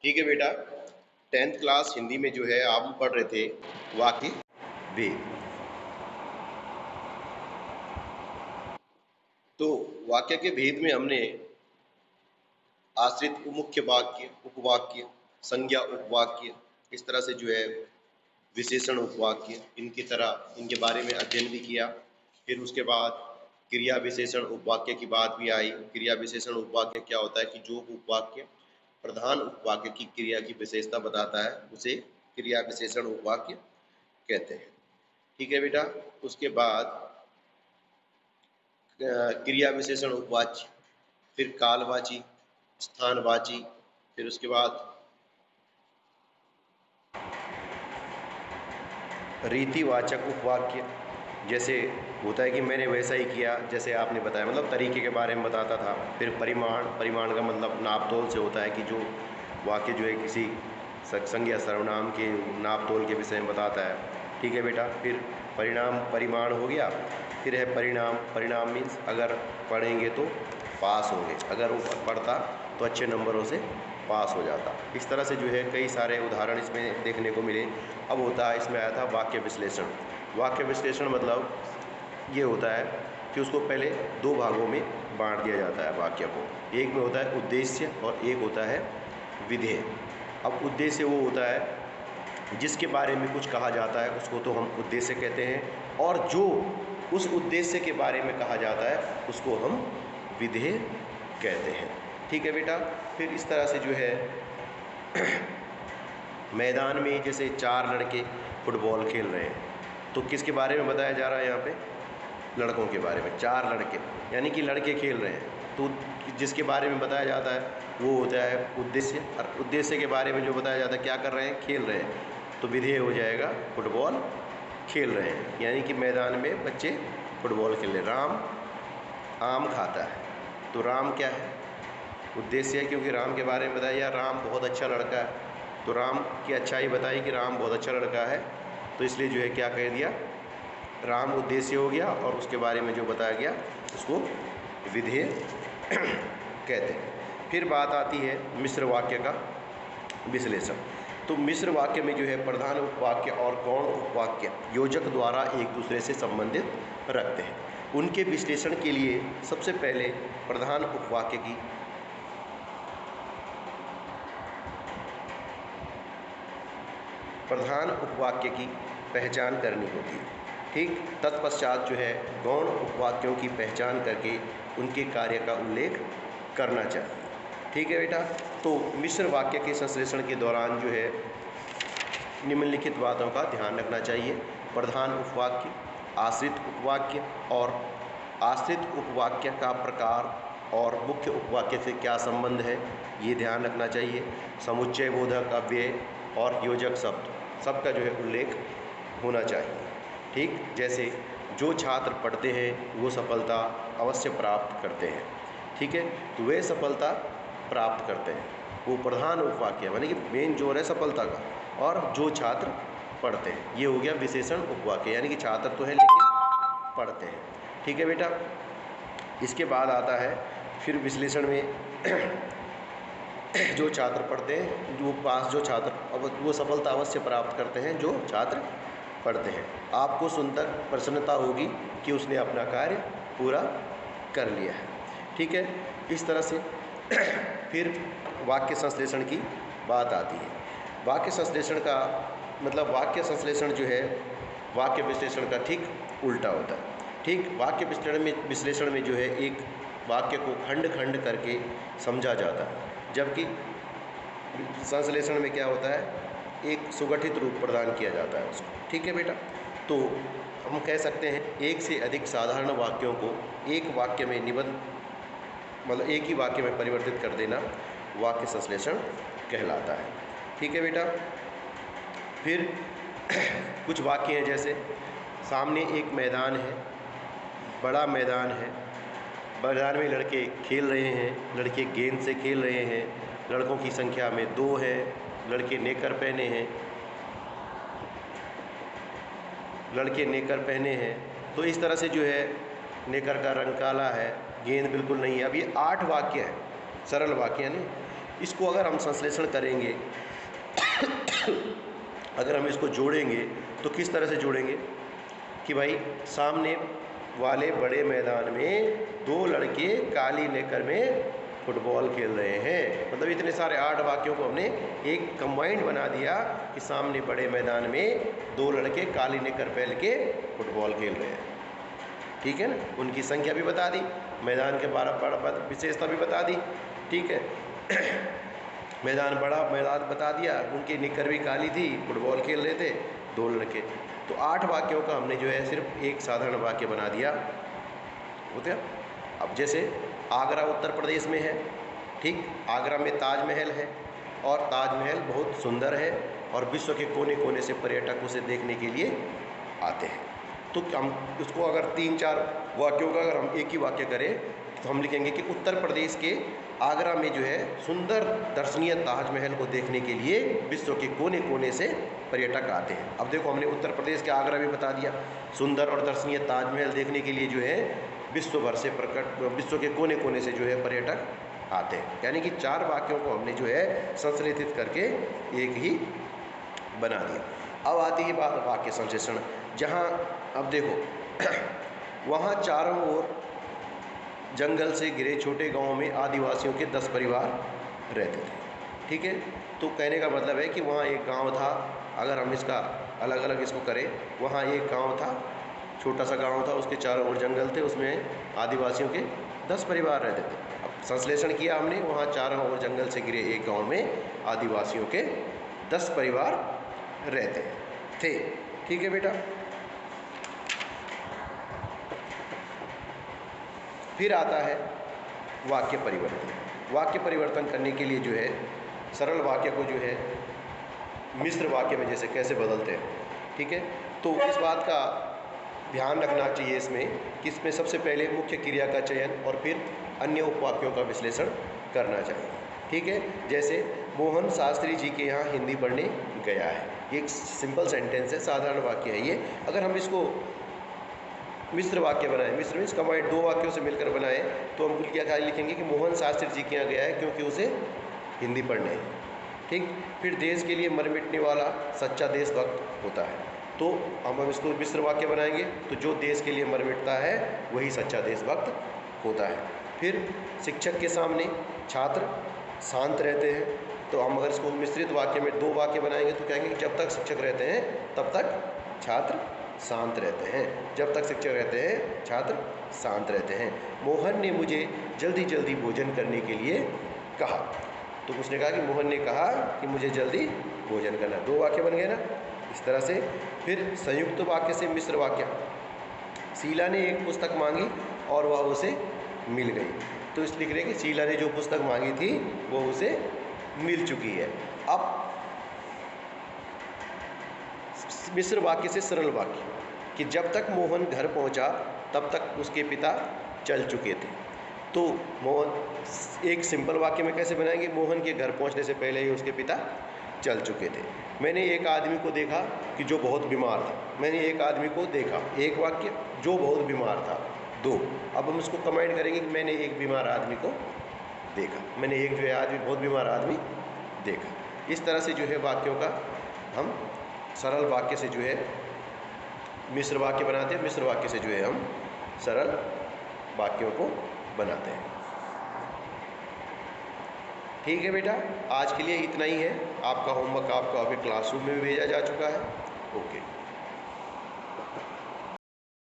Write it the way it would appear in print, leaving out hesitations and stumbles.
ठीक है बेटा, 10th क्लास हिंदी में जो है आप पढ़ रहे थे वाक्य भेद। तो वाक्य के भेद में हमने आश्रित मुख्य वाक्य, उपवाक्य, संज्ञा उपवाक्य, इस तरह से जो है विशेषण उपवाक्य, इनके बारे में अध्ययन भी किया। फिर उसके बाद क्रिया विशेषण उपवाक्य की बात भी आई। क्रिया विशेषण उपवाक्य क्या होता है कि जो उपवाक्य प्रधान उपवाक्य की क्रिया की विशेषता बताता है उसे क्रिया विशेषण उपवाक्य कहते हैं। ठीक है बेटा, उसके बाद क्रिया विशेषण उपवाच्य, फिर कालवाची, स्थानवाची, फिर उसके बाद रीतिवाचक उपवाक्य, जैसे होता है कि मैंने वैसा ही किया जैसे आपने बताया, मतलब तरीके के बारे में बताता था। फिर परिमाण का मतलब नाप तोल से होता है कि जो वाक्य जो है किसी संज्ञा या सर्वनाम के नाप तोल के विषय में बताता है। ठीक है बेटा, फिर परिमाण हो गया। फिर है परिणाम मीन्स अगर पढ़ेंगे तो पास होंगे, अगर वो पढ़ता तो अच्छे नंबरों से पास हो जाता। इस तरह से जो है कई सारे उदाहरण इसमें देखने को मिले। अब होता है, इसमें आया था वाक्य विश्लेषण। वाक्य विश्लेषण मतलब ये होता है कि उसको पहले दो भागों में बांट दिया जाता है वाक्य को। एक में होता है उद्देश्य और एक होता है विधेय। अब उद्देश्य वो होता है जिसके बारे में कुछ कहा जाता है उसको तो हम उद्देश्य कहते हैं, और जो उस उद्देश्य के बारे में कहा जाता है उसको हम विधेय कहते हैं। ठीक है बेटा, फिर इस तरह से जो है मैदान में जैसे चार लड़के फुटबॉल खेल रहे हैं, तो किसके बारे में बताया जा रहा है यहाँ पे? लड़कों के बारे में। चार लड़के यानी कि लड़के खेल रहे हैं, तो जिसके बारे में बताया जाता है वो होता है उद्देश्य, और उद्देश्य के बारे में जो बताया जाता है क्या कर रहे हैं? खेल रहे हैं, तो विधेय हो जाएगा फुटबॉल खेल रहे हैं, यानी कि मैदान में बच्चे फुटबॉल खेल रहे हैं। राम आम खाता है, तो राम क्या है? उद्देश्य है, क्योंकि राम के बारे में बताया राम बहुत अच्छा लड़का है, तो राम की अच्छाई बताई कि राम बहुत अच्छा लड़का है, तो इसलिए जो है क्या कह दिया, राम उद्देश्य हो गया, और उसके बारे में जो बताया गया उसको विधेय कहते हैं। फिर बात आती है मिश्र वाक्य का विश्लेषण। तो मिश्र वाक्य में जो है प्रधान उपवाक्य और गौण उपवाक्य योजक द्वारा एक दूसरे से संबंधित रखते हैं। उनके विश्लेषण के लिए सबसे पहले प्रधान उपवाक्य की पहचान करनी होती है। ठीक, तत्पश्चात जो है गौण उपवाक्यों की पहचान करके उनके कार्य का उल्लेख करना चाहिए। ठीक है बेटा, तो मिश्र वाक्य के संश्लेषण के दौरान जो है निम्नलिखित बातों का ध्यान रखना चाहिए। प्रधान उपवाक्य, आश्रित उपवाक्य, और आश्रित उपवाक्य का प्रकार और मुख्य उपवाक्य से क्या संबंध है ये ध्यान रखना चाहिए। समुच्चय बोधक, अव्यय और योजक शब्द सबका जो है उल्लेख होना चाहिए। ठीक, जैसे जो छात्र पढ़ते हैं वो सफलता अवश्य प्राप्त करते हैं। ठीक है, तो वे सफलता प्राप्त करते हैं, वो प्रधान उपवाक्य यानी कि मेन जोर है सफलता का, और जो छात्र पढ़ते हैं, ये हो गया विशेषण उपवाक्य, यानी कि छात्र तो है लेकिन पढ़ते हैं। ठीक है बेटा, इसके बाद आता है फिर विश्लेषण में जो छात्र पढ़ते हैं, जो छात्र वो सफलता अवश्य प्राप्त करते हैं जो छात्र पढ़ते हैं। आपको सुनकर प्रसन्नता होगी कि उसने अपना कार्य पूरा कर लिया है। ठीक है, इस तरह से फिर वाक्य संश्लेषण की बात आती है। वाक्य संश्लेषण का मतलब वाक्य संश्लेषण जो है वाक्य विश्लेषण का ठीक उल्टा होता है। ठीक, वाक्य विश्लेषण में जो है एक वाक्य को खंड खंड करके समझा जाता है, जबकि संश्लेषण में क्या होता है, एक सुगठित रूप प्रदान किया जाता है उसको। ठीक है बेटा, तो हम कह सकते हैं एक से अधिक साधारण वाक्यों को एक वाक्य में मतलब एक ही वाक्य में परिवर्तित कर देना वाक्य संश्लेषण कहलाता है। ठीक है बेटा, फिर कुछ वाक्य हैं, जैसे सामने एक मैदान है, बड़ा मैदान है, मैदान में लड़के खेल रहे हैं, लड़के गेंद से खेल रहे हैं, लड़कों की संख्या में 2 है, लड़के नेकर पहने हैं, तो इस तरह से जो है नेकर का रंग काला है, गेंद बिल्कुल नहीं है। अब ये 8 वाक्य हैं, सरल वाक्य नहीं, इसको अगर हम संश्लेषण करेंगे अगर हम इसको जोड़ेंगे तो किस तरह से जोड़ेंगे कि भाई सामने वाले बड़े मैदान में 2 लड़के काली नेकर में फुटबॉल खेल रहे हैं। मतलब इतने सारे 8 वाक्यों को हमने एक कंबाइंड बना दिया कि सामने बड़े मैदान में 2 लड़के काली नेकर पहन के फुटबॉल खेल रहे हैं। ठीक है ना, उनकी संख्या भी बता दी, मैदान के 12 विशेषता भी बता दी। ठीक है मैदान बता दिया, उनकी निकर भी काली थी, फुटबॉल खेल रहे थे 2 लड़के। तो 8 वाक्यों का हमने जो है सिर्फ एक साधारण वाक्य बना दिया। होते हैं अब जैसे आगरा उत्तर प्रदेश में है, ठीक, आगरा में ताजमहल है और ताजमहल बहुत सुंदर है और विश्व के कोने कोने से पर्यटक उसे देखने के लिए आते हैं। तो हम उसको अगर 3-4 वाक्यों का अगर हम एक ही वाक्य करें तो हम लिखेंगे कि उत्तर प्रदेश के आगरा में जो है सुंदर दर्शनीय ताजमहल को देखने के लिए विश्व के कोने कोने से पर्यटक आते हैं। अब देखो हमने उत्तर प्रदेश के आगरा भी बता दिया, सुंदर और दर्शनीय ताजमहल देखने के लिए जो है विश्व भर से विश्व के कोने कोने से जो है पर्यटक आते हैं। यानी कि 4 वाक्यों को हमने जो है संश्लेषित करके एक ही बना दिया। अब आती है बात वाक्य संश्लेषण, जहाँ अब देखो वहाँ चारों ओर जंगल से घिरे छोटे गांव में आदिवासियों के 10 परिवार रहते थे। ठीक है, तो कहने का मतलब है कि वहाँ एक गांव था। अगर हम इसका अलग अलग इसको करें, वहाँ एक गांव था, छोटा सा गांव था, उसके चारों ओर जंगल थे, उसमें आदिवासियों के 10 परिवार रहते थे। अब संश्लेषण किया हमने, वहाँ चारों ओर जंगल से घिरे एक गाँव में आदिवासियों के 10 परिवार रहते थे। ठीक है बेटा, फिर आता है वाक्य परिवर्तन। वाक्य परिवर्तन करने के लिए जो है सरल वाक्य को जो है मिश्र वाक्य में जैसे कैसे बदलते हैं। ठीक है, तो इस बात का ध्यान रखना चाहिए इसमें कि इसमें सबसे पहले मुख्य क्रिया का चयन और फिर अन्य उपवाक्यों का विश्लेषण करना चाहिए। ठीक है, जैसे मोहन शास्त्री जी के यहाँ हिंदी पढ़ने गया है, एक सिंपल सेंटेंस है, साधारण वाक्य है ये। अगर हम इसको मिश्र वाक्य बनाएं, मिश्र मीन्स कंबाइंड 2 वाक्यों से मिलकर बनाएं, तो हम क्या लिखेंगे कि मोहन शास्त्री जी के यहाँ गया है क्योंकि उसे हिंदी पढ़ने है। ठीक, फिर देश के लिए मर मिटने वाला सच्चा देशभक्त होता है, तो हम इसको मिश्र वाक्य बनाएंगे, तो जो देश के लिए मर मिटता है वही सच्चा देशभक्त होता है। फिर शिक्षक के सामने छात्र शांत रहते हैं, तो हम अगर इसको मिश्रित वाक्य में 2 वाक्य बनाएंगे तो कहेंगे कि जब तक शिक्षक रहते हैं तब तक छात्र शांत रहते हैं, जब तक शिक्षक रहते हैं छात्र शांत रहते हैं। मोहन ने मुझे जल्दी जल्दी भोजन करने के लिए कहा, तो उसने कहा कि मोहन ने कहा कि मुझे जल्दी भोजन करना। 2 वाक्य बन गए ना इस तरह से। फिर संयुक्त वाक्य से मिश्र वाक्य, शीला ने एक पुस्तक मांगी और वह उसे मिल गई, तो इस लिख रहे हैं कि शीला ने जो पुस्तक मांगी थी वो उसे मिल चुकी है। अब मिश्र वाक्य से सरल वाक्य कि जब तक मोहन घर पहुंचा तब तक उसके पिता चल चुके थे। तो मोहन एक सिंपल वाक्य में कैसे बनाएंगे, मोहन के घर पहुंचने से पहले ही उसके पिता चल चुके थे। मैंने एक आदमी को देखा कि जो बहुत बीमार था, मैंने एक आदमी को देखा, एक वाक्य, जो बहुत बीमार था 2। अब हम इसको कंबाइन करेंगे कि मैंने एक बीमार आदमी को देखा, मैंने एक जो है आदमी बहुत बीमार आदमी देखा। इस तरह से जो है वाक्यों का हम सरल वाक्य से जो है मिश्र वाक्य बनाते हैं, मिश्र वाक्य से जो है हम सरल वाक्यों को बनाते हैं। ठीक है बेटा, आज के लिए इतना ही है। आपका होमवर्क आपको अभी क्लासरूम में भेजा जा चुका है। ओके।